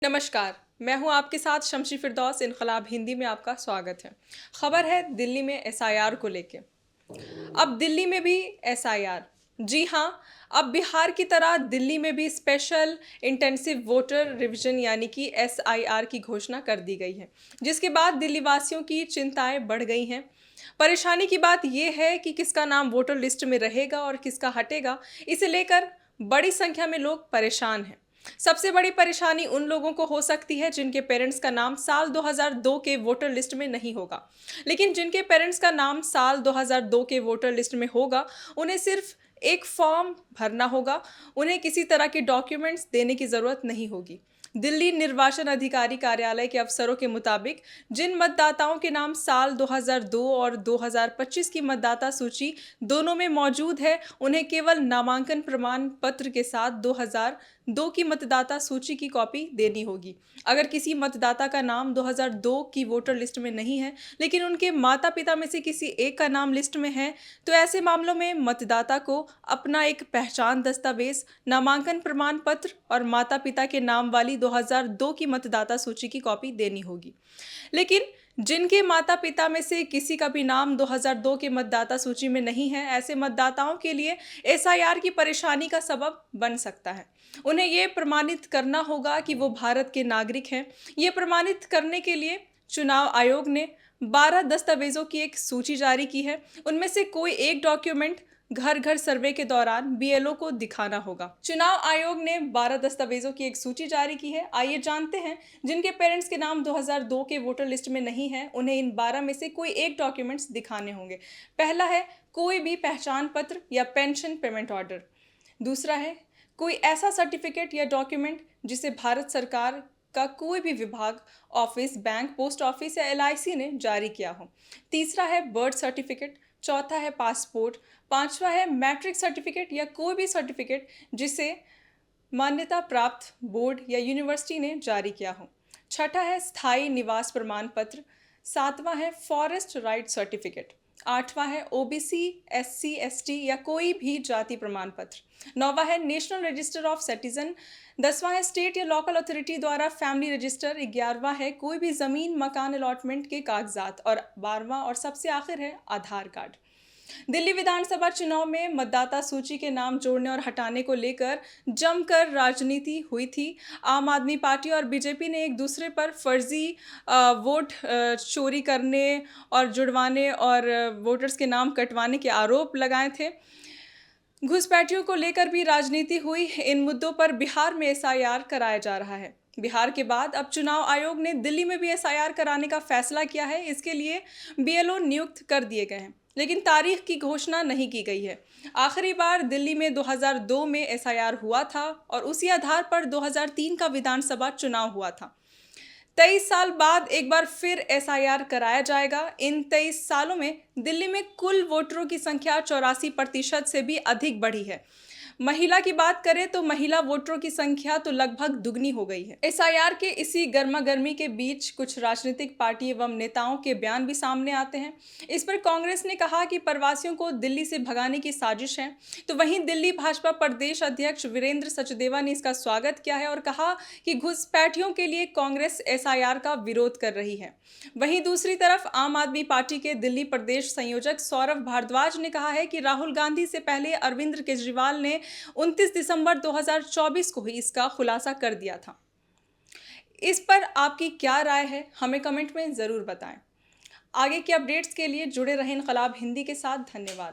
नमस्कार, मैं हूं आपके साथ शमशी फिरदौस। इनकलाब हिंदी में आपका स्वागत है। खबर है दिल्ली में एसआईआर को लेके। अब दिल्ली में भी एसआईआर। जी हाँ, अब बिहार की तरह दिल्ली में भी स्पेशल इंटेंसिव वोटर रिवीजन यानी कि एसआईआर की घोषणा कर दी गई है, जिसके बाद दिल्ली वासियों की चिंताएं बढ़ गई हैं। परेशानी की बात यह है कि किसका नाम वोटर लिस्ट में रहेगा और किसका हटेगा, इसे लेकर बड़ी संख्या में लोग परेशान हैं। सबसे बड़ी परेशानी उन लोगों को हो सकती है जिनके पेरेंट्स का नाम साल 2002 के वोटर लिस्ट में नहीं होगा। लेकिन जिनके पेरेंट्स का नाम साल 2002 के वोटर लिस्ट में होगा, उन्हें सिर्फ एक फॉर्म भरना होगा। उन्हें किसी तरह के डॉक्यूमेंट्स देने की ज़रूरत नहीं होगी। दिल्ली निर्वाचन अधिकारी कार्यालय के अफसरों के मुताबिक जिन मतदाताओं के नाम साल 2002 और 2025 की मतदाता सूची दोनों में मौजूद है, उन्हें केवल नामांकन प्रमाण पत्र के साथ 2002 की मतदाता सूची की कॉपी देनी होगी। अगर किसी मतदाता का नाम 2002 की वोटर लिस्ट में नहीं है, लेकिन उनके माता पिता में से किसी एक का नाम लिस्ट में है, तो ऐसे मामलों में मतदाता को अपना एक पहचान दस्तावेज, नामांकन प्रमाण पत्र और माता पिता के नाम वाली 2002 की मतदाता सूची की कॉपी देनी होगी। लेकिन जिनके माता पिता में से किसी का भी नाम 2002 के मतदाता सूची में नहीं है, ऐसे मतदाताओं के लिए एसआईआर की परेशानी का सबब बन सकता है। उन्हें ये प्रमाणित करना होगा कि वो भारत के नागरिक हैं। ये प्रमाणित करने के लिए चुनाव आयोग ने 12 दस्तावेजों की एक सूची जारी की है। उनमें से कोई एक डॉक्यूमेंट घर घर सर्वे के दौरान बीएलओ को दिखाना होगा। चुनाव आयोग ने 12 दस्तावेजों की एक सूची जारी की है। आइए जानते हैं जिनके पेरेंट्स के नाम 2002 के वोटर लिस्ट में नहीं है, उन्हें इन 12 में से कोई एक डॉक्यूमेंट्स दिखाने होंगे। पहला है कोई भी पहचान पत्र या पेंशन पेमेंट ऑर्डर। दूसरा है कोई ऐसा सर्टिफिकेट या डॉक्यूमेंट जिसे भारत सरकार का कोई भी विभाग, ऑफिस, बैंक, पोस्ट ऑफिस या एलआईसी ने जारी किया हो। तीसरा है बर्थ सर्टिफिकेट। चौथा है पासपोर्ट। पांचवा है मैट्रिक सर्टिफिकेट या कोई भी सर्टिफिकेट जिसे मान्यता प्राप्त बोर्ड या यूनिवर्सिटी ने जारी किया हो। छठा है स्थायी निवास प्रमाण पत्र। सातवां है फॉरेस्ट राइट सर्टिफिकेट। आठवां है ओबीसी, एससी, एसटी या कोई भी जाति प्रमाण पत्र। नौवां है नेशनल रजिस्टर ऑफ सिटीजन। 10वां है स्टेट या लोकल अथॉरिटी द्वारा फैमिली रजिस्टर। 11वां है कोई भी ज़मीन मकान अलॉटमेंट के कागजात। और 12वां और सबसे आखिर है आधार कार्ड। दिल्ली विधानसभा चुनाव में मतदाता सूची के नाम जोड़ने और हटाने को लेकर जमकर राजनीति हुई थी। आम आदमी पार्टी और बीजेपी ने एक दूसरे पर फर्जी वोट चोरी करने और जुड़वाने और वोटर्स के नाम कटवाने के आरोप लगाए थे। घुसपैठियों को लेकर भी राजनीति हुई। इन मुद्दों पर बिहार में एसआईआर कराया जा रहा है। बिहार के बाद अब चुनाव आयोग ने दिल्ली में भी एसआईआर कराने का फैसला किया है। इसके लिए बीएलओ नियुक्त कर दिए गए हैं, लेकिन तारीख की घोषणा नहीं की गई है। आखिरी बार दिल्ली में 2002 में एसआईआर हुआ था और उसी आधार पर 2003 का विधानसभा चुनाव हुआ था। 23 साल बाद एक बार फिर एसआईआर कराया जाएगा। इन 23 सालों में दिल्ली में कुल वोटरों की संख्या 84% से भी अधिक बढ़ी है। महिला की बात करें तो महिला वोटरों की संख्या तो लगभग दुगनी हो गई है। एसआईआर के इसी गर्मा गर्मी के बीच कुछ राजनीतिक पार्टी एवं नेताओं के बयान भी सामने आते हैं। इस पर कांग्रेस ने कहा कि प्रवासियों को दिल्ली से भगाने की साजिश है, तो वहीं दिल्ली भाजपा प्रदेश अध्यक्ष वीरेंद्र सचदेवा ने इसका स्वागत किया है और कहा कि घुसपैठियों के लिए कांग्रेस एसआईआर का विरोध कर रही है। वहीं दूसरी तरफ आम आदमी पार्टी के दिल्ली प्रदेश संयोजक सौरभ भारद्वाज ने कहा है कि राहुल गांधी से पहले अरविंद केजरीवाल ने 29 दिसंबर 2024 को ही इसका खुलासा कर दिया था। इस पर आपकी क्या राय है, हमें कमेंट में ज़रूर बताएं। आगे के अपडेट्स के लिए जुड़े रहें इनकलाब हिंदी के साथ। धन्यवाद।